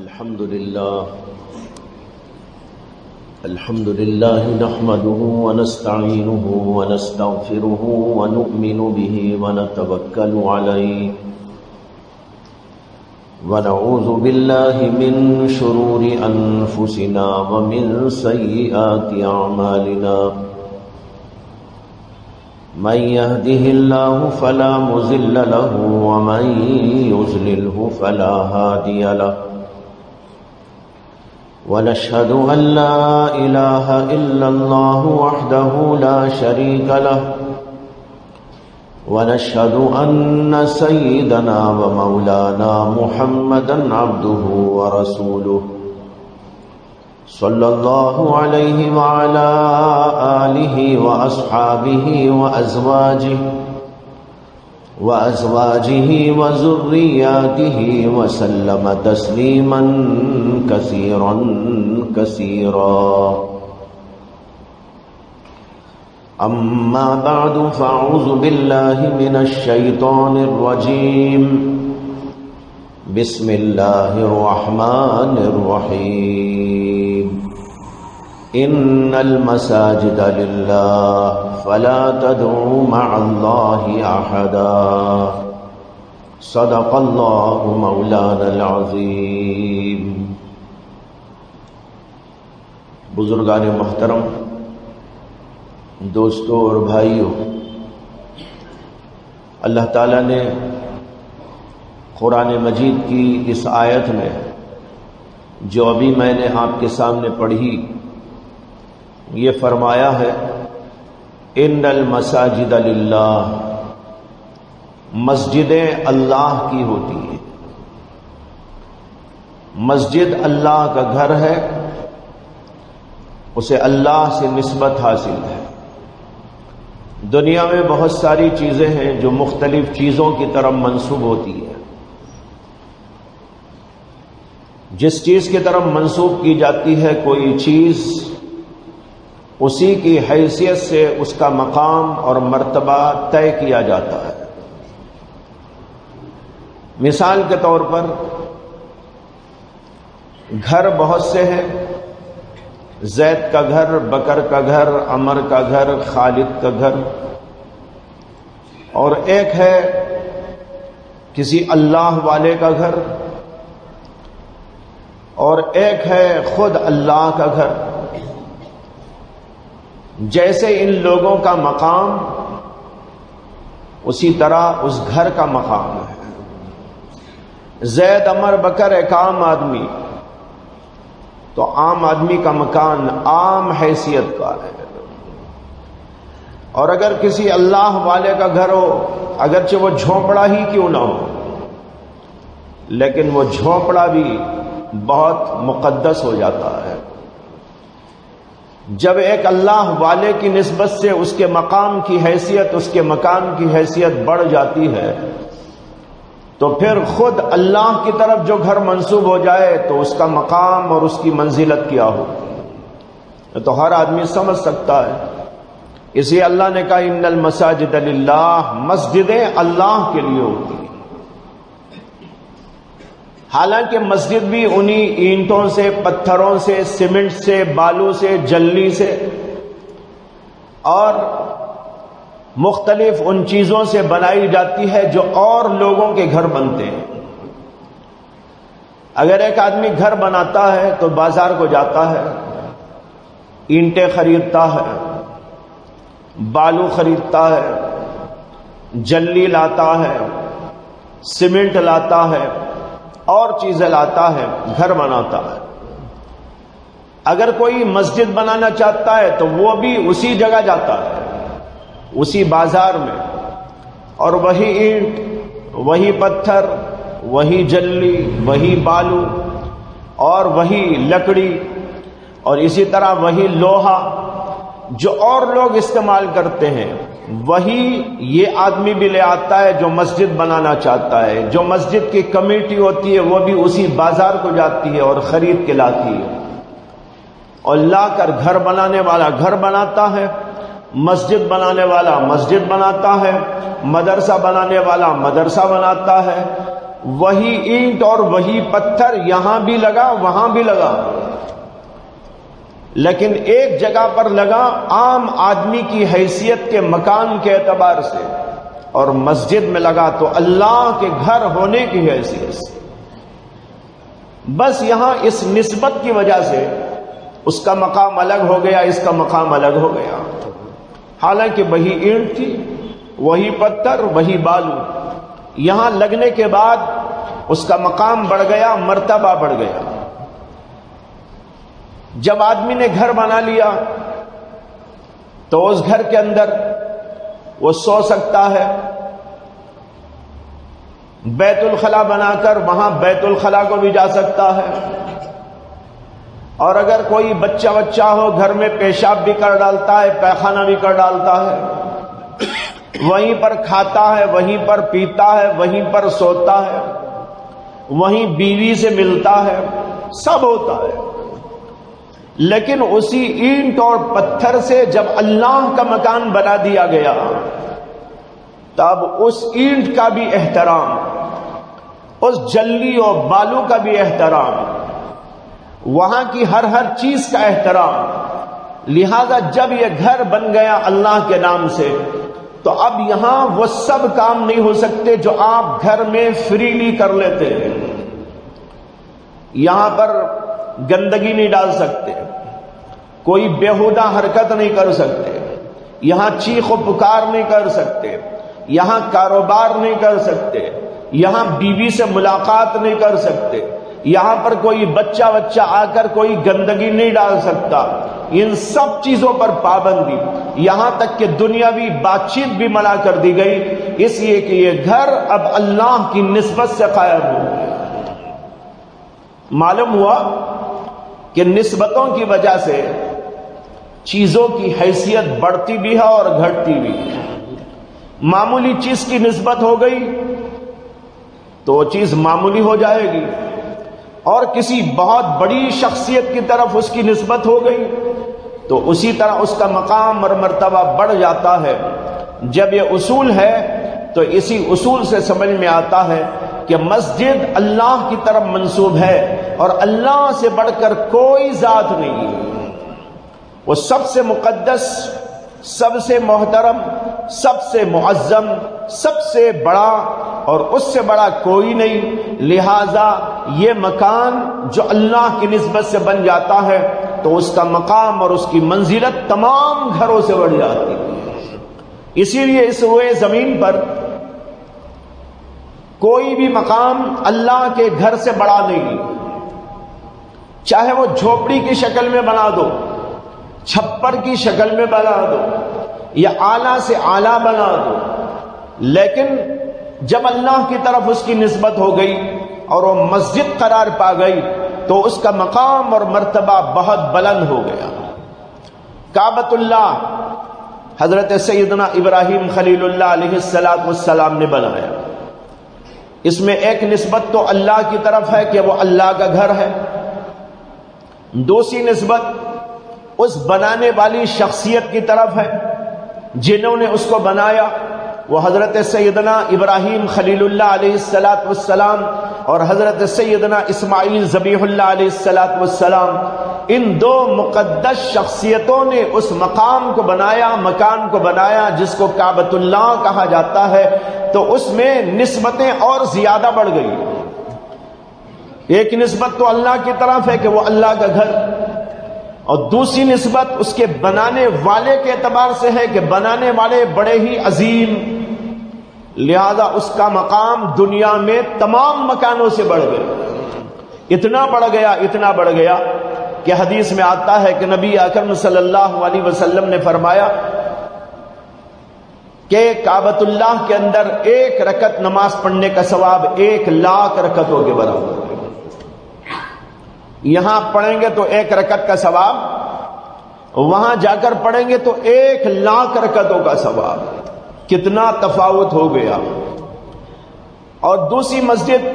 الحمد لله نحمده ونستعينه ونستغفره ونؤمن به ونتوكل عليه ونعوذ بالله من شرور أنفسنا ومن سيئات أعمالنا من يهده الله فلا مضل له ومن يضلله فلا هادي له ونشهد أن لا إله إلا الله وحده لا شريك له ونشهد أن سيدنا ومولانا محمدا عبده ورسوله صلى الله عليه وعلى آله وأصحابه وأزواجه وذرياته وسلم تسليما كثيرا كثيرا. أما بعد فأعوذ بالله من الشيطان الرجيم. بسم الله الرحمن الرحيم. إن المساجد لله فلا تدعوا مع الله أحدا. صدق الله مولانا العظيم. بزرگان محترم، دوستوں اور بھائیوں، اللہ تعالیٰ نے قرآن مجید کی اس آیت میں جو ابھی میں نے آپ کے سامنے پڑھی، یہ فرمایا ہے ان المساجد للہ، مسجدیں اللہ کی ہوتی ہیں. مسجد اللہ کا گھر ہے، اسے اللہ سے نسبت حاصل ہے. دنیا میں بہت ساری چیزیں ہیں جو مختلف چیزوں کی طرف منسوب ہوتی ہے. جس چیز کی طرف منسوب کی جاتی ہے کوئی چیز، اسی کی حیثیت سے اس کا مقام اور مرتبہ طے کیا جاتا ہے. مثال کے طور پر گھر بہت سے ہیں، زید کا گھر، بکر کا گھر، عمر کا گھر، خالد کا گھر، اور ایک ہے کسی اللہ والے کا گھر، اور ایک ہے خود اللہ کا گھر. جیسے ان لوگوں کا مقام، اسی طرح اس گھر کا مقام ہے. زید، عمر، بکر ایک عام آدمی، تو عام آدمی کا مکان عام حیثیت کا ہے. اور اگر کسی اللہ والے کا گھر ہو، اگرچہ وہ جھونپڑا ہی کیوں نہ ہو، لیکن وہ جھونپڑا بھی بہت مقدس ہو جاتا ہے. جب ایک اللہ والے کی نسبت سے اس کے مقام کی حیثیت، اس کے مکان کی حیثیت بڑھ جاتی ہے، تو پھر خود اللہ کی طرف جو گھر منسوب ہو جائے تو اس کا مقام اور اس کی منزلت کیا ہوتی ہے تو ہر آدمی سمجھ سکتا ہے. اسی اللہ نے کہا ان المساجد للہ، مسجدیں اللہ کے لیے ہوتی ہیں. حالانکہ مسجد بھی انہی اینٹوں سے، پتھروں سے، سیمنٹ سے، بالو سے، جلی سے اور مختلف ان چیزوں سے بنائی جاتی ہے جو اور لوگوں کے گھر بنتے ہیں. اگر ایک آدمی گھر بناتا ہے تو بازار کو جاتا ہے، اینٹیں خریدتا ہے، بالو خریدتا ہے، جلی لاتا ہے، سیمنٹ لاتا ہے اور چیزیں لاتا ہے، گھر بناتا ہے. اگر کوئی مسجد بنانا چاہتا ہے تو وہ بھی اسی جگہ جاتا ہے، اسی بازار میں، اور وہی اینٹ، وہی پتھر، وہی جلی، وہی بالو اور وہی لکڑی اور اسی طرح وہی لوہا جو اور لوگ استعمال کرتے ہیں، وہی یہ آدمی بھی لے آتا ہے جو مسجد بنانا چاہتا ہے. جو مسجد کی کمیٹی ہوتی ہے وہ بھی اسی بازار کو جاتی ہے اور خرید کے لاتی ہے، اور لا کر گھر بنانے والا گھر بناتا ہے، مسجد بنانے والا مسجد بناتا ہے، مدرسہ بنانے والا مدرسہ بناتا ہے، وہی اینٹ اور وہی پتھر یہاں بھی لگا وہاں بھی لگا، لیکن ایک جگہ پر لگا عام آدمی کی حیثیت کے مکان کے اعتبار سے، اور مسجد میں لگا تو اللہ کے گھر ہونے کی حیثیت سے۔ بس یہاں اس نسبت کی وجہ سے اس کا مقام الگ ہو گیا، اس کا مقام الگ ہو گیا، حالانکہ وہی اینٹ تھی، وہی پتھر، وہی بالو، یہاں لگنے کے بعد اس کا مقام بڑھ گیا، مرتبہ بڑھ گیا۔ جب آدمی نے گھر بنا لیا تو اس گھر کے اندر وہ سو سکتا ہے، بیت الخلا بنا کر وہاں بیت الخلا کو بھی جا سکتا ہے، اور اگر کوئی بچہ ہو گھر میں پیشاب بھی کر ڈالتا ہے، پیخانہ بھی کر ڈالتا ہے، وہیں پر کھاتا ہے، وہیں پر پیتا ہے، وہیں پر سوتا ہے، وہیں بیوی سے ملتا ہے، سب ہوتا ہے۔ لیکن اسی اینٹ اور پتھر سے جب اللہ کا مکان بنا دیا گیا تب اس اینٹ کا بھی احترام، اس جلی اور بالو کا بھی احترام، وہاں کی ہر چیز کا احترام۔ لہذا جب یہ گھر بن گیا اللہ کے نام سے تو اب یہاں وہ سب کام نہیں ہو سکتے جو آپ گھر میں فریلی کر لیتے ہیں۔ یہاں پر گندگی نہیں ڈال سکتے، کوئی بیہودہ حرکت نہیں کر سکتے، یہاں چیخ و پکار نہیں کر سکتے، یہاں کاروبار نہیں کر سکتے، یہاں بیوی سے ملاقات نہیں کر سکتے، یہاں پر کوئی بچہ آ کر کوئی گندگی نہیں ڈال سکتا۔ ان سب چیزوں پر پابندی، یہاں تک کہ دنیاوی بات چیت بھی منع کر دی گئی، اس لیے کہ یہ گھر اب اللہ کی نسبت سے قائم ہو گیا۔ معلوم ہوا کہ نسبتوں کی وجہ سے چیزوں کی حیثیت بڑھتی بھی ہے اور گھٹتی بھی ہے۔ معمولی چیز کی نسبت ہو گئی تو وہ چیز معمولی ہو جائے گی، اور کسی بہت بڑی شخصیت کی طرف اس کی نسبت ہو گئی تو اسی طرح اس کا مقام اور مرتبہ بڑھ جاتا ہے۔ جب یہ اصول ہے تو اسی اصول سے سمجھ میں آتا ہے کہ مسجد اللہ کی طرف منسوب ہے، اور اللہ سے بڑھ کر کوئی ذات نہیں ہے، وہ سب سے مقدس، سب سے محترم، سب سے معظم، سب سے بڑا، اور اس سے بڑا کوئی نہیں۔ لہذا یہ مکان جو اللہ کی نسبت سے بن جاتا ہے تو اس کا مقام اور اس کی منزلت تمام گھروں سے بڑھ جاتی ہے۔ اسی لیے اس روئے زمین پر کوئی بھی مقام اللہ کے گھر سے بڑا نہیں، چاہے وہ جھوپڑی کی شکل میں بنا دو، چھپر کی شکل میں بنا دو، یا اعلیٰ سے اعلیٰ بنا دو، لیکن جب اللہ کی طرف اس کی نسبت ہو گئی اور وہ مسجد قرار پا گئی تو اس کا مقام اور مرتبہ بہت بلند ہو گیا۔ کعبۃ اللہ حضرت سیدنا ابراہیم خلیل اللہ علیہ السلام نے بنایا۔ اس میں ایک نسبت تو اللہ کی طرف ہے کہ وہ اللہ کا گھر ہے، دوسری نسبت اس بنانے والی شخصیت کی طرف ہے، جنہوں نے اس کو بنایا وہ حضرت سیدنا ابراہیم خلیل اللہ علیہ السلام اور حضرت سیدنا اسماعیل ذبیح اللہ علیہ السلام۔ ان دو مقدس شخصیتوں نے اس مقام کو بنایا، مکان کو بنایا جس کو کعبۃ اللہ کہا جاتا ہے، تو اس میں نسبتیں اور زیادہ بڑھ گئی۔ ایک نسبت تو اللہ کی طرف ہے کہ وہ اللہ کا گھر، اور دوسری نسبت اس کے بنانے والے کے اعتبار سے ہے کہ بنانے والے بڑے ہی عظیم، لہذا اس کا مقام دنیا میں تمام مکانوں سے بڑھ گیا۔ اتنا بڑھ گیا کہ حدیث میں آتا ہے کہ نبی اکرم صلی اللہ علیہ وسلم نے فرمایا کہ کعبۃ اللہ کے اندر ایک رکعت نماز پڑھنے کا ثواب 1,00,000 رکعتوں کے برابر ہے۔ یہاں پڑھیں گے تو 1 رکعت کا ثواب، وہاں جا کر پڑھیں گے تو 1,00,000 رکعتوں کا ثواب۔ کتنا تفاوت ہو گیا۔ اور دوسری مسجد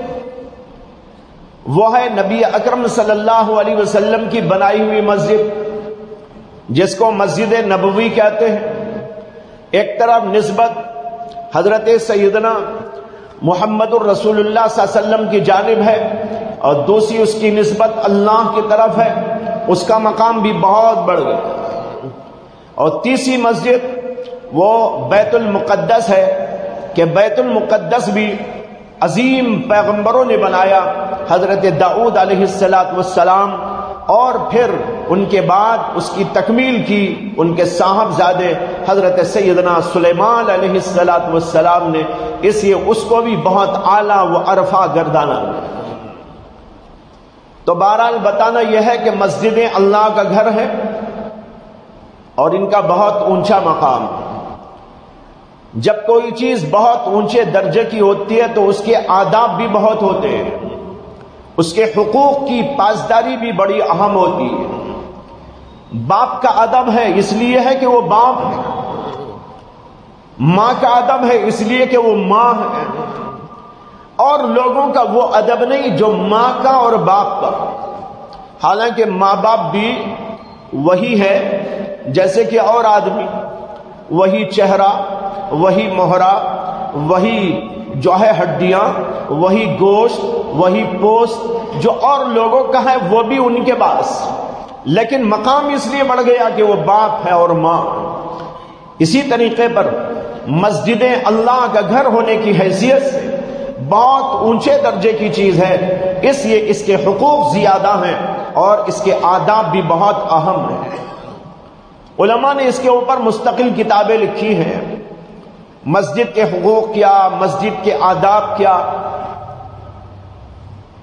وہ ہے نبی اکرم صلی اللہ علیہ وسلم کی بنائی ہوئی مسجد، جس کو مسجد نبوی کہتے ہیں۔ ایک طرف نسبت حضرت سیدنا محمد الرسول اللہ صلی اللہ علیہ وسلم کی جانب ہے اور دوسری اس کی نسبت اللہ کی طرف ہے، اس کا مقام بھی بہت بڑھ گیا۔ اور تیسری مسجد وہ بیت المقدس ہے کہ بیت المقدس بھی عظیم پیغمبروں نے بنایا، حضرت داؤد علیہ السلام، اور پھر ان کے بعد اس کی تکمیل کی ان کے صاحبزادے حضرت سیدنا سلیمان علیہ السلام نے، اس لیے اس کو بھی بہت اعلیٰ و عرفہ گردانا۔ تو بہرحال بتانا یہ ہے کہ مسجدیں اللہ کا گھر ہے اور ان کا بہت اونچا مقام ہے۔ جب کوئی چیز بہت اونچے درجے کی ہوتی ہے تو اس کے آداب بھی بہت ہوتے ہیں، اس کے حقوق کی پاسداری بھی بڑی اہم ہوتی ہے۔ باپ کا ادب ہے اس لیے ہے کہ وہ باپ ہے، ماں کا ادب ہے اس لیے کہ وہ ماں ہے، اور لوگوں کا وہ ادب نہیں جو ماں کا اور باپ کا۔ حالانکہ ماں باپ بھی وہی ہے جیسے کہ اور آدمی، وہی چہرہ، وہی مہرہ، وہی جو ہے ہڈیاں، وہی گوشت، وہی پوست جو اور لوگوں کا ہے وہ بھی ان کے پاس، لیکن مقام اس لیے بڑھ گیا کہ وہ باپ ہے اور ماں۔ اسی طریقے پر مسجدیں اللہ کا گھر ہونے کی حیثیت سے بہت اونچے درجے کی چیز ہے، اس لیے اس کے حقوق زیادہ ہیں اور اس کے آداب بھی بہت اہم ہیں۔ علماء نے اس کے اوپر مستقل کتابیں لکھی ہیں، مسجد کے حقوق کیا، مسجد کے آداب کیا،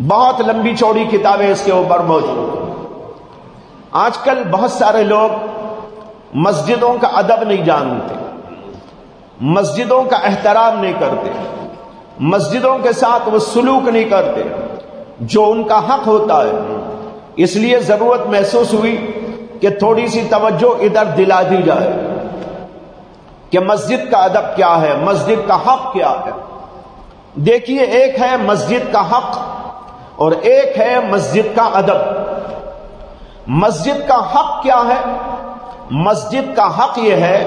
بہت لمبی چوڑی کتابیں اس کے اوپر موجود ہیں۔ آج کل بہت سارے لوگ مسجدوں کا ادب نہیں جانتے، مسجدوں کا احترام نہیں کرتے، مسجدوں کے ساتھ وہ سلوک نہیں کرتے جو ان کا حق ہوتا ہے۔ اس لیے ضرورت محسوس ہوئی کہ تھوڑی سی توجہ ادھر دلا دی جائے کہ مسجد کا ادب کیا ہے، مسجد کا حق کیا ہے۔ دیکھیے، ایک ہے مسجد کا حق اور ایک ہے مسجد کا ادب۔ مسجد کا حق کیا ہے؟ مسجد کا حق یہ ہے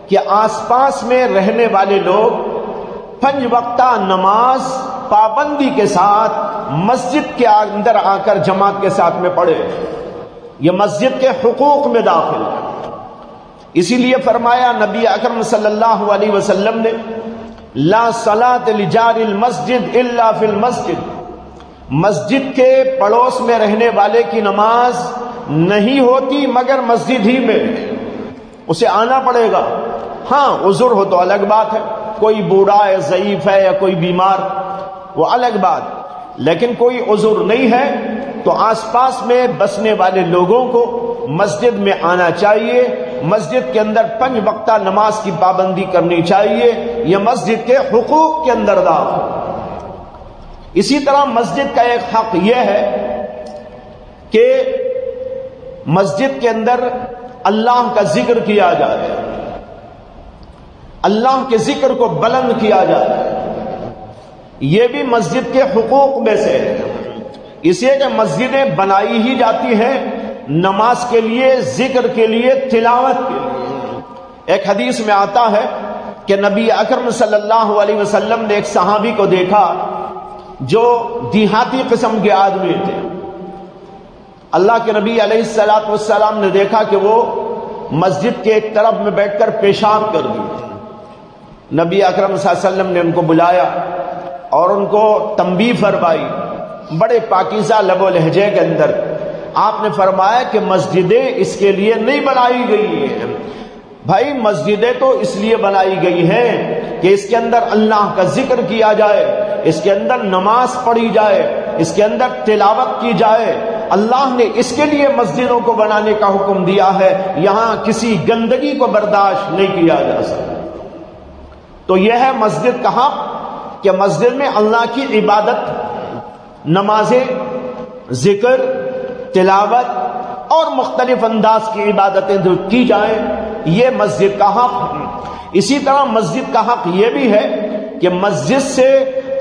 کہ آس پاس میں رہنے والے لوگ 5 وقتہ نماز پابندی کے ساتھ مسجد کے اندر آ کر جماعت کے ساتھ میں پڑھے۔ یہ مسجد کے حقوق میں داخل ہے۔ اسی لیے فرمایا نبی اکرم صلی اللہ علیہ وسلم نے، لا صلاۃ لجار المسجد الا فی المسجد، مسجد کے پڑوس میں رہنے والے کی نماز نہیں ہوتی مگر مسجد ہی میں، اسے آنا پڑے گا۔ ہاں عذر ہو تو الگ بات ہے، کوئی بوڑھا ہے، ضعیف ہے یا کوئی بیمار، وہ الگ بات، لیکن کوئی عذر نہیں ہے تو آس پاس میں بسنے والے لوگوں کو مسجد میں آنا چاہیے، مسجد کے اندر 5 وقتہ نماز کی پابندی کرنی چاہیے، یہ مسجد کے حقوق کے اندر داخل۔ اسی طرح مسجد کا ایک حق یہ ہے کہ مسجد کے اندر اللہ کا ذکر کیا جائے، اللہ کے ذکر کو بلند کیا جائے، یہ بھی مسجد کے حقوق میں سے ہے۔ اس لیے کہ مسجدیں بنائی ہی جاتی ہیں نماز کے لیے، ذکر کے لیے، تلاوت کے لیے۔ ایک حدیث میں آتا ہے کہ نبی اکرم صلی اللہ علیہ وسلم نے ایک صحابی کو دیکھا جو دیہاتی قسم کے آدمی تھے۔ اللہ کے نبی علیہ السلام نے دیکھا کہ وہ مسجد کے ایک طرف میں بیٹھ کر پیشاب کر دی۔ نبی اکرم صلی اللہ علیہ وسلم نے ان کو بلایا اور ان کو تنبیہ فرمائی بڑے پاکیزہ لب و لہجے کے اندر۔ آپ نے فرمایا کہ مسجدیں اس کے لیے نہیں بنائی گئی ہیں، بھائی مسجدیں تو اس لیے بنائی گئی ہیں کہ اس کے اندر اللہ کا ذکر کیا جائے، اس کے اندر نماز پڑھی جائے، اس کے اندر تلاوت کی جائے۔ اللہ نے اس کے لیے مسجدوں کو بنانے کا حکم دیا ہے، یہاں کسی گندگی کو برداشت نہیں کیا جا سکتا۔ تو یہ ہے مسجد کا حق کہ مسجد میں اللہ کی عبادت، نمازیں، ذکر، تلاوت اور مختلف انداز کی عبادتیں جو کی جائیں، یہ مسجد کا حق ہے۔ اسی طرح مسجد کا حق یہ بھی ہے کہ مسجد سے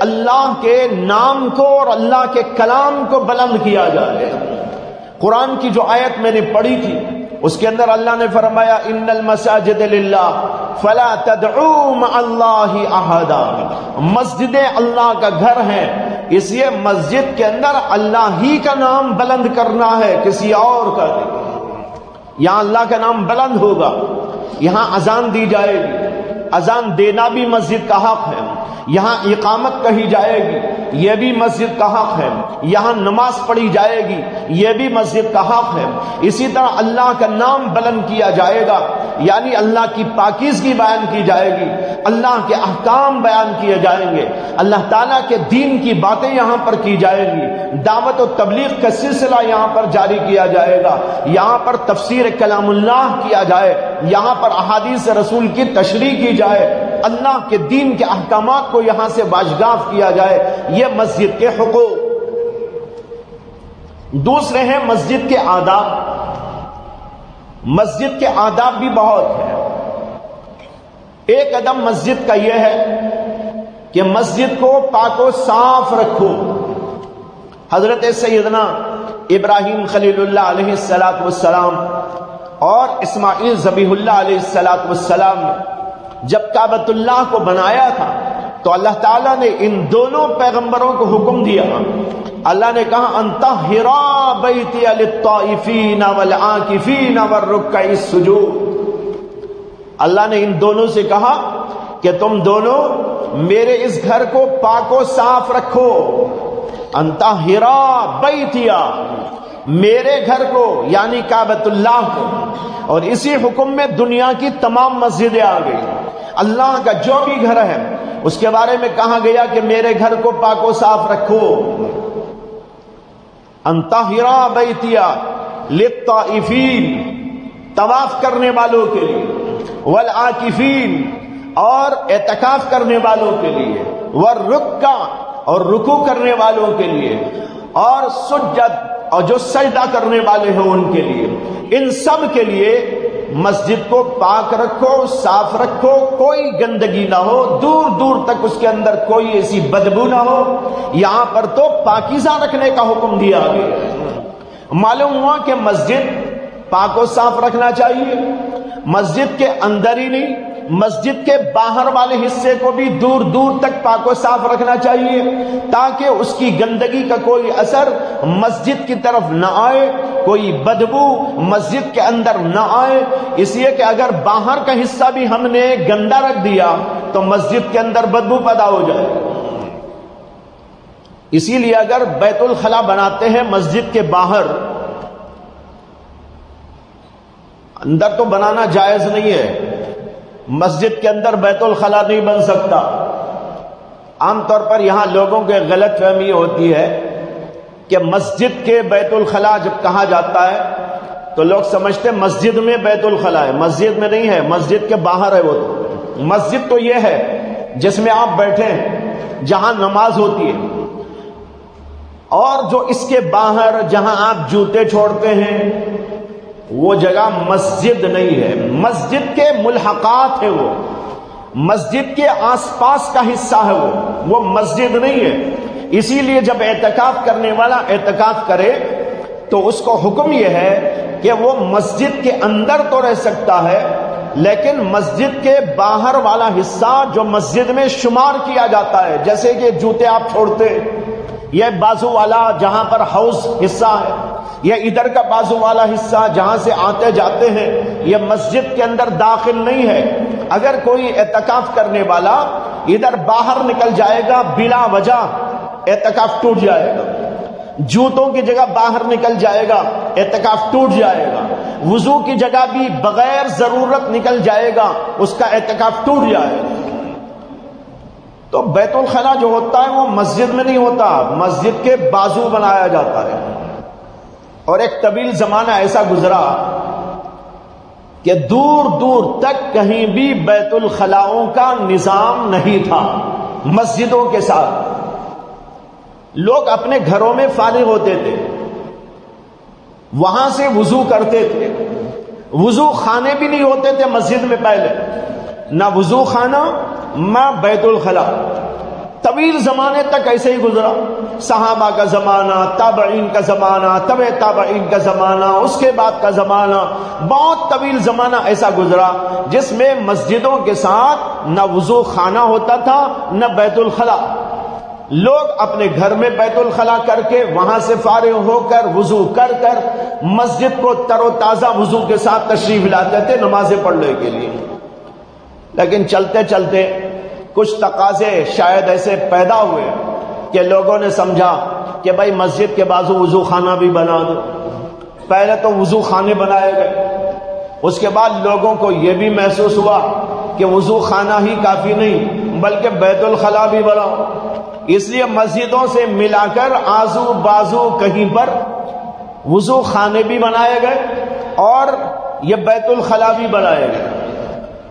اللہ کے نام کو اور اللہ کے کلام کو بلند کیا جائے۔ قرآن کی جو آیت میں نے پڑھی تھی اس کے اندر اللہ نے فرمایا ان المساجد للہ فلا تدعوا مع اللہ احدا، مسجدیں اللہ کا گھر ہے، اس لیے مسجد کے اندر اللہ ہی کا نام بلند کرنا ہے، کسی اور کا نہیں۔ یہاں اللہ کا نام بلند ہوگا، یہاں اذان دی جائے گی، اذان دینا بھی مسجد کا حق ہے، یہاں اقامت کہی جائے گی، یہ بھی مسجد کا حق ہے، یہاں نماز پڑھی جائے گی، یہ بھی مسجد کا حق ہے۔ اسی طرح اللہ کا نام بلند کیا جائے گا، یعنی اللہ کی پاکیزگی بیان کی جائے گی، اللہ کے احکام بیان کیے جائیں گے، اللہ تعالیٰ کے دین کی باتیں یہاں پر کی جائے گی، دعوت و تبلیغ کا سلسلہ یہاں پر جاری کیا جائے گا، یہاں پر تفسیر کلام اللہ کیا جائے، یہاں پر احادیث رسول کی تشریح کی جائے، اللہ کے دین کے احکامات کو یہاں سے باشگاف کیا جائے، یہ مسجد کے حقوق۔ دوسرے ہیں مسجد کے آداب۔ مسجد کے آداب بھی بہت ہیں۔ ایک ادب مسجد کا یہ ہے کہ مسجد کو پاک و صاف رکھو۔ حضرت سیدنا ابراہیم خلیل اللہ علیہ السلام اور اسماعیل ذبیح اللہ علیہ السلام جب کعبۃ اللہ کو بنایا تھا تو اللہ تعالیٰ نے ان دونوں پیغمبروں کو حکم دیا، اللہ نے کہا انطہرا بیتی للطائفین والعاکفین والرکع السجود۔ اللہ نے ان دونوں سے کہا کہ تم دونوں میرے اس گھر کو پاک و صاف رکھو، انطہرا بیتیا، میرے گھر کو یعنی کعبۃ اللہ کو۔ اور اسی حکم میں دنیا کی تمام مسجدیں آ گئی۔ اللہ کا جو بھی گھر ہے اس کے بارے میں کہا گیا کہ میرے گھر کو پاک و صاف رکھو، انطہرا بیتیا للطائفین، طواف کرنے والوں کے لیے، والعاکفین، اور اعتکاف کرنے والوں کے لیے، والرکع، اور رکوع کرنے والوں کے لیے، اور سجد، اور جو سجدہ کرنے والے ہیں ان کے لیے، ان سب کے لیے مسجد کو پاک رکھو، صاف رکھو، کوئی گندگی نہ ہو، دور دور تک اس کے اندر کوئی ایسی بدبو نہ ہو۔ یہاں پر تو پاکیزہ رکھنے کا حکم دیا گیا۔ معلوم ہوا کہ مسجد پاک و صاف رکھنا چاہیے، مسجد کے اندر ہی نہیں، مسجد کے باہر والے حصے کو بھی دور دور تک پاک و صاف رکھنا چاہیے تاکہ اس کی گندگی کا کوئی اثر مسجد کی طرف نہ آئے، کوئی بدبو مسجد کے اندر نہ آئے۔ اس لیے کہ اگر باہر کا حصہ بھی ہم نے گندا رکھ دیا تو مسجد کے اندر بدبو پیدا ہو جائے۔ اسی لیے اگر بیت الخلا بناتے ہیں مسجد کے باہر، اندر تو بنانا جائز نہیں ہے، مسجد کے اندر بیت الخلا نہیں بن سکتا۔ عام طور پر یہاں لوگوں کے غلط فہمی ہوتی ہے کہ مسجد کے بیت الخلا جب کہا جاتا ہے تو لوگ سمجھتے ہیں مسجد میں بیت الخلا ہے، مسجد میں نہیں ہے، مسجد کے باہر ہے۔ وہ تو مسجد تو یہ ہے جس میں آپ بیٹھے ہیں، جہاں نماز ہوتی ہے، اور جو اس کے باہر جہاں آپ جوتے چھوڑتے ہیں وہ جگہ مسجد نہیں ہے، مسجد کے ملحقات ہے، وہ مسجد کے آس پاس کا حصہ ہے، وہ مسجد نہیں ہے۔ اسی لیے جب اعتکاف کرنے والا اعتکاف کرے تو اس کو حکم یہ ہے کہ وہ مسجد کے اندر تو رہ سکتا ہے لیکن مسجد کے باہر والا حصہ جو مسجد میں شمار کیا جاتا ہے، جیسے کہ جوتے آپ چھوڑتے، یہ بازو والا جہاں پر حوض حصہ ہے، یہ ادھر کا بازو والا حصہ جہاں سے آتے جاتے ہیں، یہ مسجد کے اندر داخل نہیں ہے۔ اگر کوئی اعتکاف کرنے والا ادھر باہر نکل جائے گا بلا وجہ، اعتکاف ٹوٹ جائے گا۔ جوتوں کی جگہ باہر نکل جائے گا، اعتکاف ٹوٹ جائے گا۔ وضو کی جگہ بھی بغیر ضرورت نکل جائے گا، اس کا اعتکاف ٹوٹ جائے گا۔ تو بیت الخلا جو ہوتا ہے وہ مسجد میں نہیں ہوتا، مسجد کے بازو بنایا جاتا ہے۔ اور ایک طویل زمانہ ایسا گزرا کہ دور دور تک کہیں بھی بیت الخلاؤں کا نظام نہیں تھا۔ مسجدوں کے ساتھ لوگ اپنے گھروں میں فارغ ہوتے تھے، وہاں سے وضو کرتے تھے۔ وضو خانے بھی نہیں ہوتے تھے مسجد میں پہلے، نہ وضو خانہ نہ بیت الخلا۔ طویل زمانے تک ایسے ہی گزرا، صحابہ کا زمانہ، تابعین کا زمانہ، تبع تابعین کا زمانہ، اس کے بعد کا زمانہ، بہت طویل زمانہ ایسا گزرا جس میں مسجدوں کے ساتھ نہ وضو خانہ ہوتا تھا نہ بیت الخلا۔ لوگ اپنے گھر میں بیت الخلا کر کے وہاں سے فارغ ہو کر وضو کر کر مسجد کو تر و تازہ وضو کے ساتھ تشریف لاتے تھے نمازیں پڑھنے کے لیے۔ لیکن چلتے چلتے کچھ تقاضے شاید ایسے پیدا ہوئے کہ لوگوں نے سمجھا کہ بھائی مسجد کے بازو وضو خانہ بھی بنا دو۔ پہلے تو وضو خانے بنائے گئے، اس کے بعد لوگوں کو یہ بھی محسوس ہوا کہ وضو خانہ ہی کافی نہیں بلکہ بیت الخلا بھی بناؤ، اس لیے مسجدوں سے ملا کر آزو بازو کہیں پر وضو خانے بھی بنائے گئے اور یہ بیت الخلا بھی بنائے گئے۔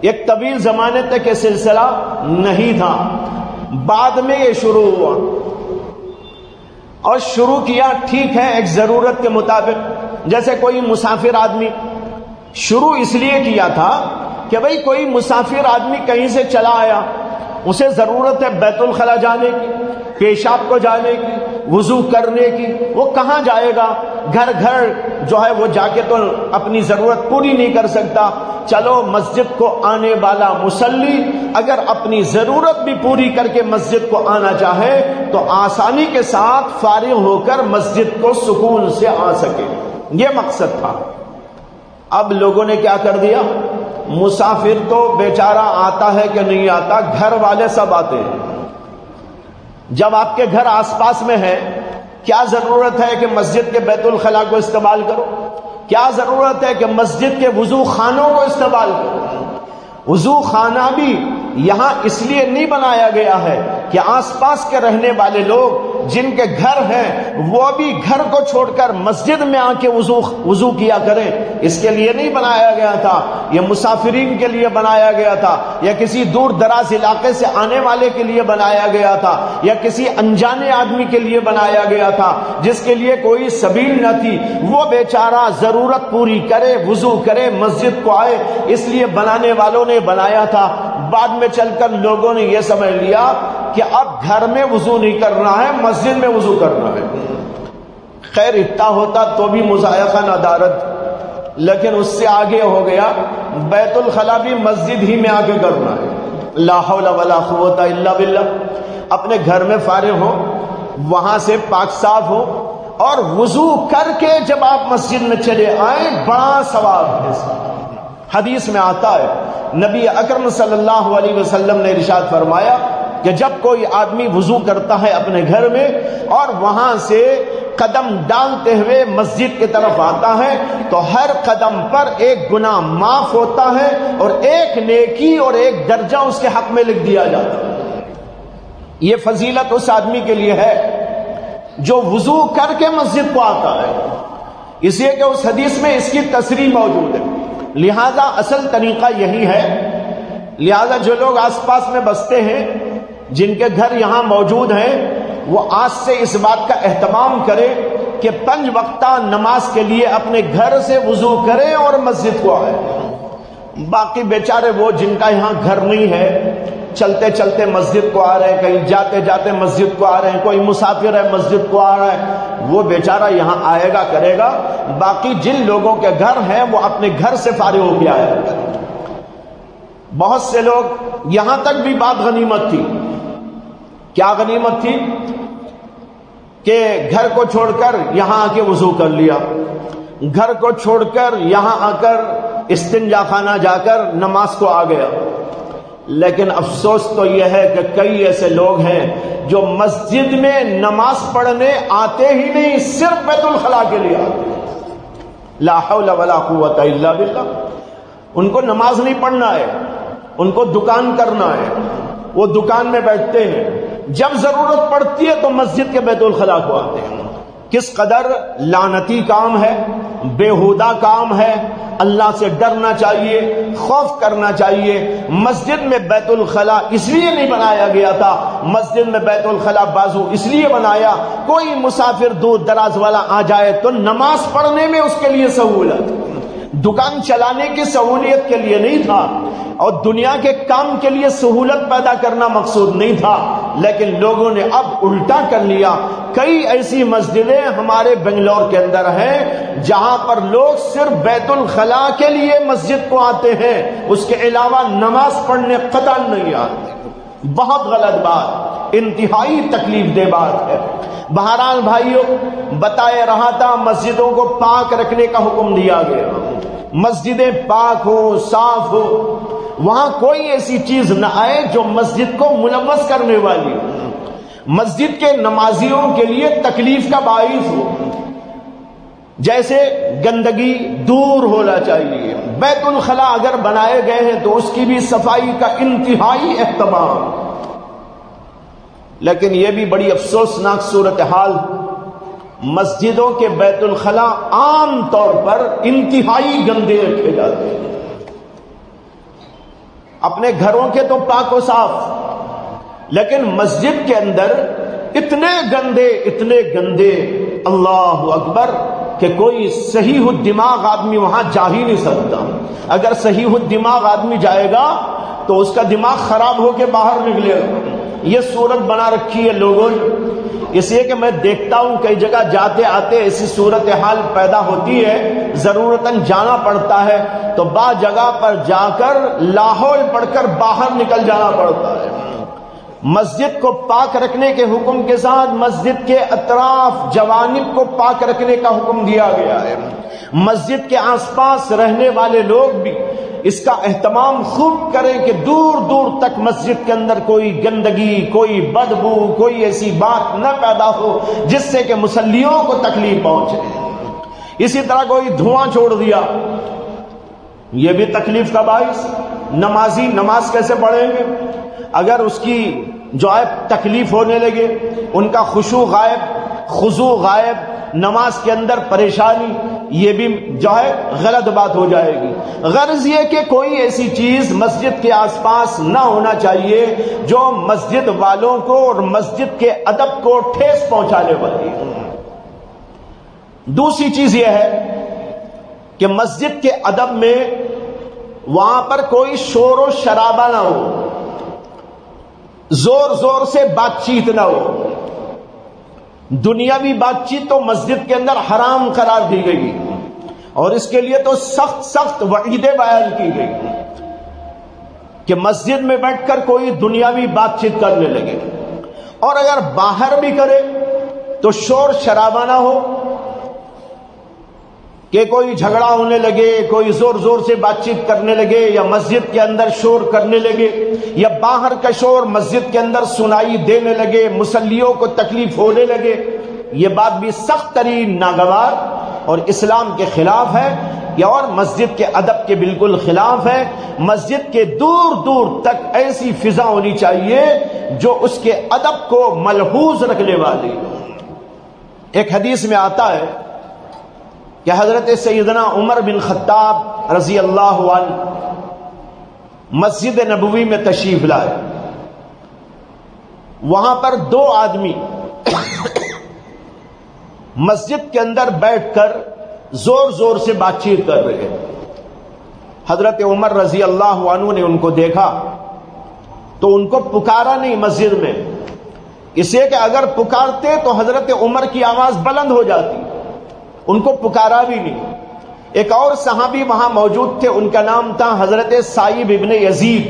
ایک طویل زمانے تک یہ سلسلہ نہیں تھا، بعد میں یہ شروع ہوا، اور شروع کیا ٹھیک ہے ایک ضرورت کے مطابق۔ جیسے کوئی مسافر آدمی، شروع اس لیے کیا تھا کہ بھئی کوئی مسافر آدمی کہیں سے چلا آیا، اسے ضرورت ہے بیت الخلا جانے کی، پیشاب کو جانے کی، وضو کرنے کی، وہ کہاں جائے گا؟ گھر گھر جو ہے وہ جا کے تو اپنی ضرورت پوری نہیں کر سکتا۔ چلو مسجد کو آنے والا مصلی اگر اپنی ضرورت بھی پوری کر کے مسجد کو آنا چاہے تو آسانی کے ساتھ فارغ ہو کر مسجد کو سکون سے آ سکے، یہ مقصد تھا۔ اب لوگوں نے کیا کر دیا، مسافر تو بیچارہ آتا ہے کہ نہیں آتا، گھر والے سب آتے ہیں۔ جب آپ کے گھر آس پاس میں ہے، کیا ضرورت ہے کہ مسجد کے بیت الخلا کو استعمال کرو؟ کیا ضرورت ہے کہ مسجد کے وضو خانوں کو استعمال کرو؟ وضو خانہ بھی یہاں اس لیے نہیں بنایا گیا ہے کہ آس پاس کے رہنے والے لوگ جن کے گھر ہیں وہ بھی گھر کو چھوڑ کر مسجد میں آ کے وضو کیا کریں، اس کے لیے نہیں بنایا گیا تھا۔ یہ مسافرین کے لیے بنایا گیا تھا، یا کسی دور دراز علاقے سے آنے والے کے لیے بنایا گیا تھا، یا کسی انجانے آدمی کے لیے بنایا گیا تھا جس کے لیے کوئی سبیل نہ تھی، وہ بیچارہ ضرورت پوری کرے، وضو کرے، مسجد کو آئے، اس لیے بنانے والوں نے بنایا تھا۔ بعد میں چل کر لوگوں نے یہ سمجھ لیا کہ اب گھر میں وضو نہیں کرنا ہے، مسجد میں وضو کرنا ہے۔ خیر اتنا ہوتا تو بھی مضائقہ ندارت، لیکن اس سے آگے ہو گیا بیت الخلا بھی مسجد ہی میں آ کے کرنا ہے۔ لا حول ولا قوت الا باللہ۔ اپنے گھر میں فارغ ہو، وہاں سے پاک صاف ہو اور وضو کر کے جب آپ مسجد میں چلے آئیں، بڑا ثواب ہے۔ حدیث میں آتا ہے نبی اکرم صلی اللہ علیہ وسلم نے ارشاد فرمایا کہ جب کوئی آدمی وضو کرتا ہے اپنے گھر میں اور وہاں سے قدم ڈالتے ہوئے مسجد کی طرف آتا ہے تو ہر قدم پر ایک گناہ معاف ہوتا ہے اور ایک نیکی اور ایک درجہ اس کے حق میں لکھ دیا جاتا ہے۔ یہ فضیلت اس آدمی کے لیے ہے جو وضو کر کے مسجد کو آتا ہے، اس لیے کہ اس حدیث میں اس کی تصریح موجود ہے۔ لہذا اصل طریقہ یہی ہے، لہذا جو لوگ آس پاس میں بستے ہیں، جن کے گھر یہاں موجود ہیں، وہ آج سے اس بات کا اہتمام کرے کہ 5 وقتہ نماز کے لیے اپنے گھر سے وضو کریں اور مسجد کو آئے۔ باقی بیچارے وہ جن کا یہاں گھر نہیں ہے، چلتے چلتے مسجد کو آ رہے ہیں، کہیں جاتے جاتے مسجد کو آ رہے ہیں، کوئی مسافر ہے مسجد کو آ رہا ہے، وہ بیچارہ یہاں آئے گا کرے گا۔ باقی جن لوگوں کے گھر ہیں وہ اپنے گھر سے فارغ ہو کے آئے گا۔ بہت سے لوگ یہاں تک بھی بات غنیمت تھی، کیا غنیمت تھی کہ گھر کو چھوڑ کر یہاں آ کے وضو کر لیا، گھر کو چھوڑ کر یہاں آ کر استنجا خانہ جا کر نماز کو آ گیا۔ لیکن افسوس تو یہ ہے کہ کئی ایسے لوگ ہیں جو مسجد میں نماز پڑھنے آتے ہی نہیں، صرف بیت الخلا کے لیے آتے ہیں۔ لا حول ولا قوت الا باللہ۔ ان کو نماز نہیں پڑھنا ہے، ان کو دکان کرنا ہے، وہ دکان میں بیٹھتے ہیں، جب ضرورت پڑتی ہے تو مسجد کے بیت الخلا کو آتے ہیں۔ کس قدر لعنتی کام ہے، بیہودہ کام ہے۔ اللہ سے ڈرنا چاہیے، خوف کرنا چاہیے۔ مسجد میں بیت الخلا اس لیے نہیں بنایا گیا تھا، مسجد میں بیت الخلا بازو اس لیے بنایا کوئی مسافر دور دراز والا آ جائے تو نماز پڑھنے میں اس کے لیے سہولت، دکان چلانے کی سہولیت کے لیے نہیں تھا۔ اور دنیا کے کام کے لیے سہولت پیدا کرنا مقصود نہیں تھا، لیکن لوگوں نے اب الٹا کر لیا۔ کئی ایسی مسجدیں ہمارے بنگلور کے اندر ہیں جہاں پر لوگ صرف بیت الخلاء کے لیے مسجد کو آتے ہیں، اس کے علاوہ نماز پڑھنے قطعاً نہیں آتے۔ بہت غلط بات، انتہائی تکلیف دہ بات ہے۔ بہرحال بھائیوں، بتائے رہا تھا مسجدوں کو پاک رکھنے کا حکم دیا گیا، مسجدیں پاک ہو، صاف ہو، وہاں کوئی ایسی چیز نہ آئے جو مسجد کو ملوث کرنے والی ہو، مسجد کے نمازیوں کے لیے تکلیف کا باعث ہو۔ جیسے گندگی دور ہونا چاہیے، بیت الخلاء اگر بنائے گئے ہیں تو اس کی بھی صفائی کا انتہائی اہتمام۔ لیکن یہ بھی بڑی افسوسناک صورتحال، مسجدوں کے بیت الخلاء عام طور پر انتہائی گندے رکھے جاتے ہیں۔ اپنے گھروں کے تو پاک و صاف، لیکن مسجد کے اندر اتنے گندے، اللہ اکبر، کہ کوئی صحیح الدماغ آدمی وہاں جا ہی نہیں سکتا۔ اگر صحیح الدماغ آدمی جائے گا تو اس کا دماغ خراب ہو کے باہر نکلے گا۔ یہ صورت بنا رکھی ہے لوگوں نے، اس لیے کہ میں دیکھتا ہوں کئی جگہ جاتے آتے ایسی صورتحال پیدا ہوتی ہے، ضرورتاً جانا پڑتا ہے تو بعض جگہ پر جا کر لاہور پڑھ کر باہر نکل جانا پڑتا ہے۔ مسجد کو پاک رکھنے کے حکم کے ساتھ مسجد کے اطراف جوانب کو پاک رکھنے کا حکم دیا گیا ہے۔ مسجد کے آس پاس رہنے والے لوگ بھی اس کا اہتمام خوب کریں کہ دور دور تک مسجد کے اندر کوئی گندگی، کوئی بدبو، کوئی ایسی بات نہ پیدا ہو جس سے کہ مصلیوں کو تکلیف پہنچے۔ اسی طرح کوئی دھواں چھوڑ دیا، یہ بھی تکلیف کا باعث۔ نمازی نماز کیسے پڑھیں گے اگر اس کی جو ہے تکلیف ہونے لگے، ان کا خشوع غائب، خضوع غائب، نماز کے اندر پریشانی، یہ بھی جو ہے غلط بات ہو جائے گی۔ غرض یہ کہ کوئی ایسی چیز مسجد کے آس پاس نہ ہونا چاہیے جو مسجد والوں کو اور مسجد کے ادب کو ٹھیس پہنچانے والی ہے۔ دوسری چیز یہ ہے کہ مسجد کے ادب میں وہاں پر کوئی شور و شرابہ نہ ہو، زور زور سے بات چیت نہ ہو۔ دنیاوی بات چیت تو مسجد کے اندر حرام قرار دی گئی اور اس کے لیے تو سخت سخت وعیدیں بیان کی گئی کہ مسجد میں بیٹھ کر کوئی دنیاوی بات چیت کرنے لگے، اور اگر باہر بھی کرے تو شور شرابہ نہ ہو کہ کوئی جھگڑا ہونے لگے، کوئی زور زور سے بات چیت کرنے لگے، یا مسجد کے اندر شور کرنے لگے، یا باہر کا شور مسجد کے اندر سنائی دینے لگے، مصلیوں کو تکلیف ہونے لگے۔ یہ بات بھی سخت ترین ناگوار اور اسلام کے خلاف ہے، یا اور مسجد کے ادب کے بالکل خلاف ہے۔ مسجد کے دور دور تک ایسی فضا ہونی چاہیے جو اس کے ادب کو ملحوظ رکھنے والی۔ ایک حدیث میں آتا ہے کہ حضرت سیدنا عمر بن خطاب رضی اللہ عنہ مسجد نبوی میں تشریف لائے۔ وہاں پر دو آدمی مسجد کے اندر بیٹھ کر زور زور سے بات چیت کر رہے ہیں۔ حضرت عمر رضی اللہ عنہ نے ان کو دیکھا تو ان کو پکارا نہیں مسجد میں، اس لیے کہ اگر پکارتے تو حضرت عمر کی آواز بلند ہو جاتی، ان کو پکارا بھی نہیں۔ ایک اور صحابی وہاں موجود تھے، ان کا نام تھا حضرت سائب ابن یزید۔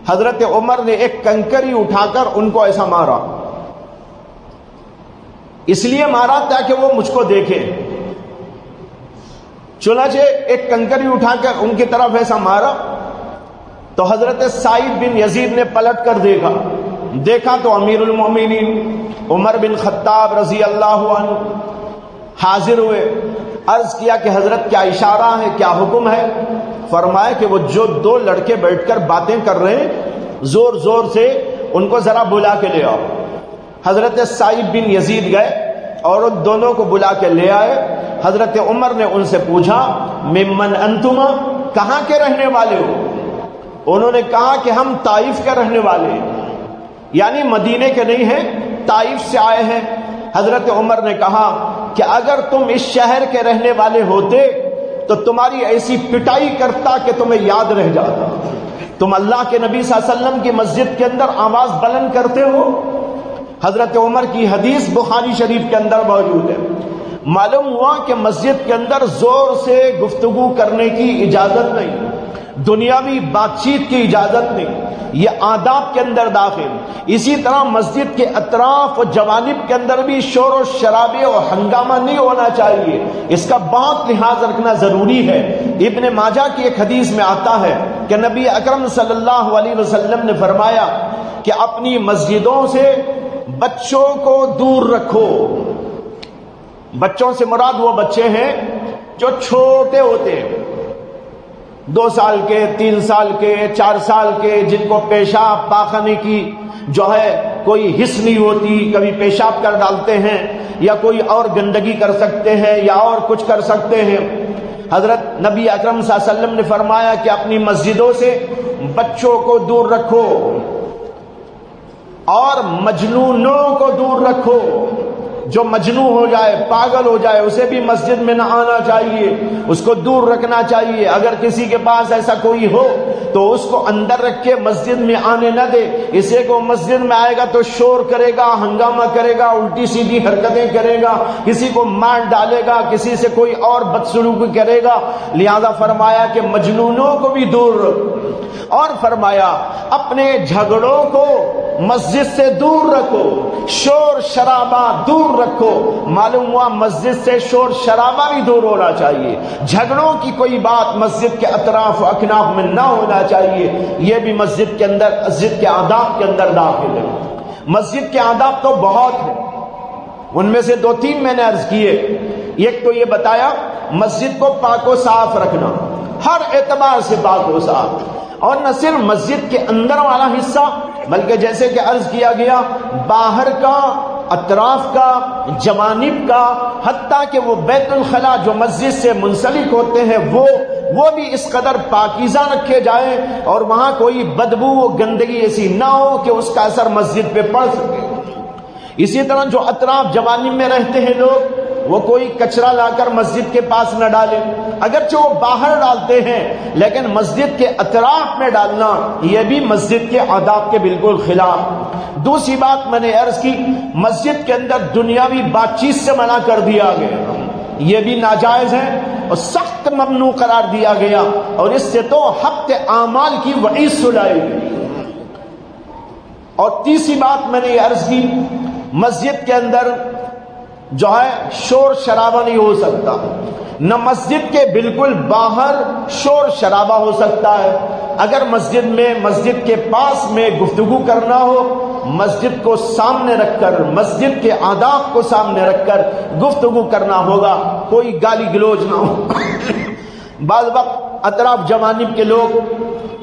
حضرت عمر نے ایک کنکری اٹھا کر ان کو ایسا مارا، اس لیے مارا تاکہ وہ مجھ کو دیکھے۔ چنانچہ ایک کنکری اٹھا کر ان کی طرف ایسا مارا تو حضرت سائب بن یزید نے پلٹ کر دیکھا تو امیر المومنین عمر بن خطاب رضی اللہ عنہ حاضر ہوئے۔ عرض کیا کہ حضرت کیا اشارہ ہے، کیا حکم ہے؟ فرمایا کہ وہ جو دو لڑکے بیٹھ کر باتیں کر رہے ہیں زور زور سے، ان کو ذرا بلا کے لے آؤ۔ حضرت سائب بن یزید گئے اور ان دونوں کو بلا کے لے آئے۔ حضرت عمر نے ان سے پوچھا ممن انتما، کہاں کے رہنے والے ہو؟ انہوں نے کہا کہ ہم طائف کے رہنے والے ہیں، یعنی مدینے کے نہیں ہیں، طائف سے آئے ہیں۔ حضرت عمر نے کہا کہ اگر تم اس شہر کے رہنے والے ہوتے تو تمہاری ایسی پٹائی کرتا کہ تمہیں یاد رہ جاتا. تم اللہ کے نبی صلی اللہ علیہ وسلم کی مسجد کے اندر آواز بلند کرتے ہو. حضرت عمر کی حدیث بخاری شریف کے اندر موجود ہے. معلوم ہوا کہ مسجد کے اندر زور سے گفتگو کرنے کی اجازت نہیں، دنیاوی بات چیت کی اجازت نہیں، یہ آداب کے اندر داخل. اسی طرح مسجد کے اطراف و جوانب کے اندر بھی شور و شرابے اور ہنگامہ نہیں ہونا چاہیے، اس کا بہت لحاظ رکھنا ضروری ہے. ابن ماجہ کی ایک حدیث میں آتا ہے کہ نبی اکرم صلی اللہ علیہ وسلم نے فرمایا کہ اپنی مسجدوں سے بچوں کو دور رکھو. بچوں سے مراد وہ بچے ہیں جو چھوٹے ہوتے ہیں، 2 سال کے، 3 سال کے، 4 سال کے، جن کو پیشاب پاخانے کی جو ہے کوئی حس نہیں ہوتی، کبھی پیشاب کر ڈالتے ہیں یا کوئی اور گندگی کر سکتے ہیں یا اور کچھ کر سکتے ہیں. حضرت نبی اکرم صلی اللہ علیہ وسلم نے فرمایا کہ اپنی مسجدوں سے بچوں کو دور رکھو اور مجنونوں کو دور رکھو. جو مجنون ہو جائے، پاگل ہو جائے، اسے بھی مسجد میں نہ آنا چاہیے، اس کو دور رکھنا چاہیے. اگر کسی کے پاس ایسا کوئی ہو تو اس کو اندر رکھ کے مسجد میں آنے نہ دے. اسے کو مسجد میں آئے گا تو شور کرے گا، ہنگامہ کرے گا، الٹی سیدھی حرکتیں کرے گا، کسی کو مار ڈالے گا، کسی سے کوئی اور بدسلوکی کرے گا. لہذا فرمایا کہ مجنونوں کو بھی دور رکھو، اور فرمایا اپنے جھگڑوں کو مسجد سے دور رکھو، شور شرابہ دور رکھو. معلوم ہوا مسجد سے شور شرابہ بھی دور ہونا چاہیے، جھگڑوں کی کوئی بات مسجد کے اطراف و اکناف میں نہ ہونا چاہیے. یہ بھی مسجد کے اندر، مسجد کے آداب کے اندر داخل ہے. مسجد کے آداب تو بہت ہیں، ان میں سے 2-3 میں نے عرض کیے. ایک تو یہ بتایا مسجد کو پاک و صاف رکھنا، ہر اعتبار سے پاک و صاف، اور نہ صرف مسجد کے اندر والا حصہ بلکہ جیسے کہ عرض کیا گیا باہر کا، اطراف کا، جوانب کا، حتیٰ کہ وہ بیت الخلا جو مسجد سے منسلک ہوتے ہیں وہ بھی اس قدر پاکیزہ رکھے جائیں اور وہاں کوئی بدبو و گندگی ایسی نہ ہو کہ اس کا اثر مسجد پہ پڑ سکے. اسی طرح جو اطراف جوانب میں رہتے ہیں لوگ، وہ کوئی کچرا لا کر مسجد کے پاس نہ ڈالیں، اگرچہ وہ باہر ڈالتے ہیں لیکن مسجد کے اطراف میں ڈالنا یہ بھی مسجد کے آداب کے بالکل خلاف. دوسری بات میں نے عرض کی، مسجد کے اندر دنیاوی بات چیت سے منع کر دیا گیا، یہ بھی ناجائز ہے اور سخت ممنوع قرار دیا گیا، اور اس سے تو حبط اعمال کی وعید سنائی گئی. اور تیسری بات میں نے یہ عرض کی، مسجد کے اندر جو ہے شور شرابہ نہیں ہو سکتا، نہ مسجد کے بالکل باہر شور شرابہ ہو سکتا ہے. اگر مسجد میں، مسجد کے پاس میں گفتگو کرنا ہو، مسجد کو سامنے رکھ کر، مسجد کے آداب کو سامنے رکھ کر گفتگو کرنا ہوگا، کوئی گالی گلوچ نہ ہو. بعض وقت اطراف جوانب کے لوگ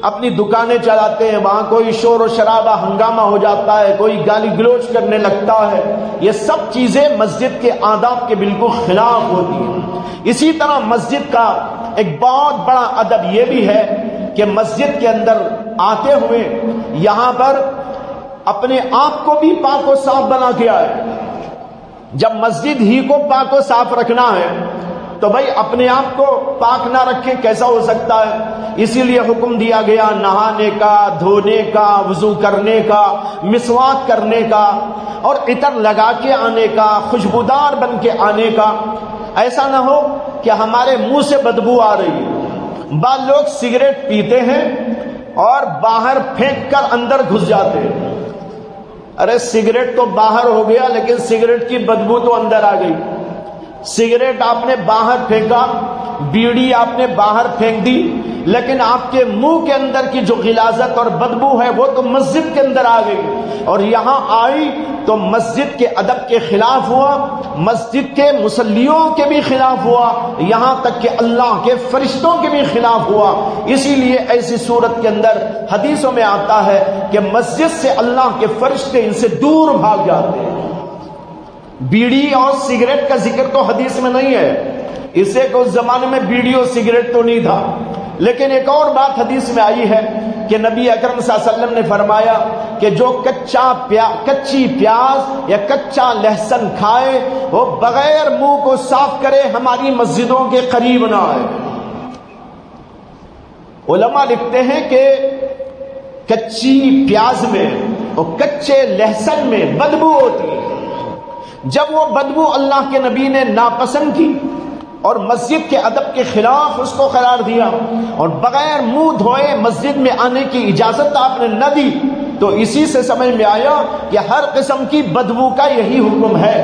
اپنی دکانیں چلاتے ہیں، وہاں کوئی شور و شرابہ ہنگامہ ہو جاتا ہے، کوئی گالی گلوچ کرنے لگتا ہے. یہ سب چیزیں مسجد کے آداب کے بالکل خلاف ہوتی ہیں. اسی طرح مسجد کا ایک بہت بڑا ادب یہ بھی ہے کہ مسجد کے اندر آتے ہوئے یہاں پر اپنے آپ کو بھی پاک و صاف بنا کے آئے. جب مسجد ہی کو پاک و صاف رکھنا ہے تو بھائی اپنے آپ کو پاک نہ رکھیں کیسا ہو سکتا ہے؟ اسی لیے حکم دیا گیا نہانے کا، دھونے کا، وضو کرنے کا، مسواک کرنے کا، اور عطر لگا کے آنے کا، خوشبودار بن کے آنے کا. ایسا نہ ہو کہ ہمارے منہ سے بدبو آ رہی ہے. بعض لوگ سگریٹ پیتے ہیں اور باہر پھینک کر اندر گھس جاتے ہیں. ارے سگریٹ تو باہر ہو گیا لیکن سگریٹ کی بدبو تو اندر آ گئی. سگریٹ آپ نے باہر پھینکا، بیڑی آپ نے باہر پھینک دی، لیکن آپ کے منہ کے اندر کی جو غلاظت اور بدبو ہے وہ تو مسجد کے اندر آ گئی، اور یہاں آئی تو مسجد کے ادب کے خلاف ہوا، مسجد کے مصلیوں کے بھی خلاف ہوا، یہاں تک کہ اللہ کے فرشتوں کے بھی خلاف ہوا. اسی لیے ایسی صورت کے اندر حدیثوں میں آتا ہے کہ مسجد سے اللہ کے فرشتے ان سے دور بھاگ جاتے ہیں. بیڑی اور سگریٹ کا ذکر تو حدیث میں نہیں ہے، اسے کہ اس زمانے میں بیڑی اور سگریٹ تو نہیں تھا، لیکن ایک اور بات حدیث میں آئی ہے کہ نبی اکرم صلی اللہ علیہ وسلم نے فرمایا کہ جو کچی پیاز یا کچا لہسن کھائے وہ بغیر منہ کو صاف کرے ہماری مسجدوں کے قریب نہ آئے. علماء لکھتے ہیں کہ کچی پیاز میں اور کچے لہسن میں بدبو ہوتی ہے. جب وہ بدبو اللہ کے نبی نے ناپسند کی اور مسجد کے ادب کے خلاف اس کو قرار دیا اور بغیر منہ دھوئے مسجد میں آنے کی اجازت آپ نے نہ دی، تو اسی سے سمجھ میں آیا کہ ہر قسم کی بدبو کا یہی حکم ہے.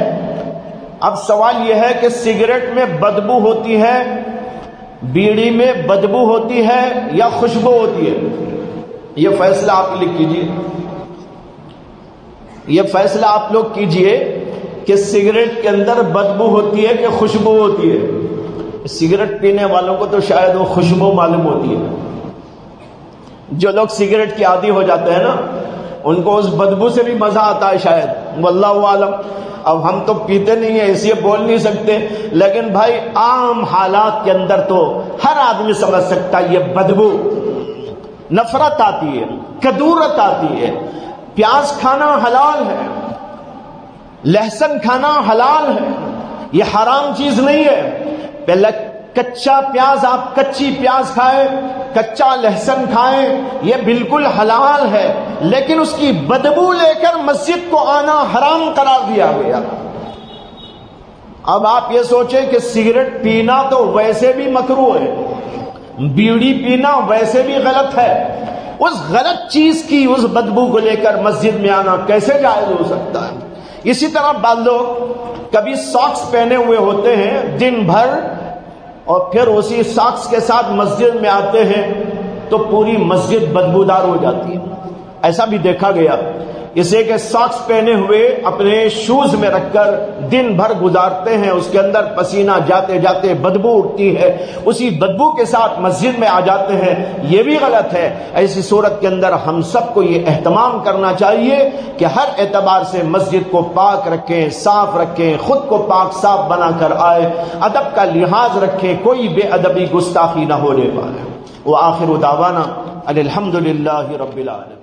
اب سوال یہ ہے کہ سگریٹ میں بدبو ہوتی ہے، بیڑی میں بدبو ہوتی ہے یا خوشبو ہوتی ہے؟ یہ فیصلہ آپ لوگ کیجئے. یہ فیصلہ آپ لوگ کیجئے کہ سگریٹ کے اندر بدبو ہوتی ہے کہ خوشبو ہوتی ہے. سگریٹ پینے والوں کو تو شاید وہ خوشبو معلوم ہوتی ہے. جو لوگ سگریٹ کے عادی ہو جاتے ہیں نا، ان کو اس بدبو سے بھی مزہ آتا ہے شاید، واللہ عالم. اب ہم تو پیتے نہیں ہیں اس لیے بول نہیں سکتے، لیکن بھائی عام حالات کے اندر تو ہر آدمی سمجھ سکتا ہے یہ بدبو. نفرت آتی ہے، کدورت آتی ہے. پیاز کھانا حلال ہے، لہسن کھانا حلال ہے، یہ حرام چیز نہیں ہے. پہلے کچا پیاز، آپ کچی پیاز کھائیں، کچا لہسن کھائیں، یہ بالکل حلال ہے، لیکن اس کی بدبو لے کر مسجد کو آنا حرام قرار دیا گیا. اب آپ یہ سوچیں کہ سگریٹ پینا تو ویسے بھی مکروہ ہے، بیڑی پینا ویسے بھی غلط ہے، اس غلط چیز کی اس بدبو کو لے کر مسجد میں آنا کیسے جائز ہو سکتا ہے؟ اسی طرح بعض لوگ کبھی ساکس پہنے ہوئے ہوتے ہیں دن بھر اور پھر اسی ساکس کے ساتھ مسجد میں آتے ہیں تو پوری مسجد بدبودار ہو جاتی ہے. ایسا بھی دیکھا گیا. اسے کہ ساکس پہنے ہوئے اپنے شوز میں رکھ کر دن بھر گزارتے ہیں، اس کے اندر پسینہ جاتے جاتے بدبو اٹھتی ہے، اسی بدبو کے ساتھ مسجد میں آ جاتے ہیں، یہ بھی غلط ہے. ایسی صورت کے اندر ہم سب کو یہ اہتمام کرنا چاہیے کہ ہر اعتبار سے مسجد کو پاک رکھیں، صاف رکھیں، خود کو پاک صاف بنا کر آئے، ادب کا لحاظ رکھیں، کوئی بے ادبی گستاخی نہ ہونے پائے. وآخر دعوانا الحمدللہ رب العالمین.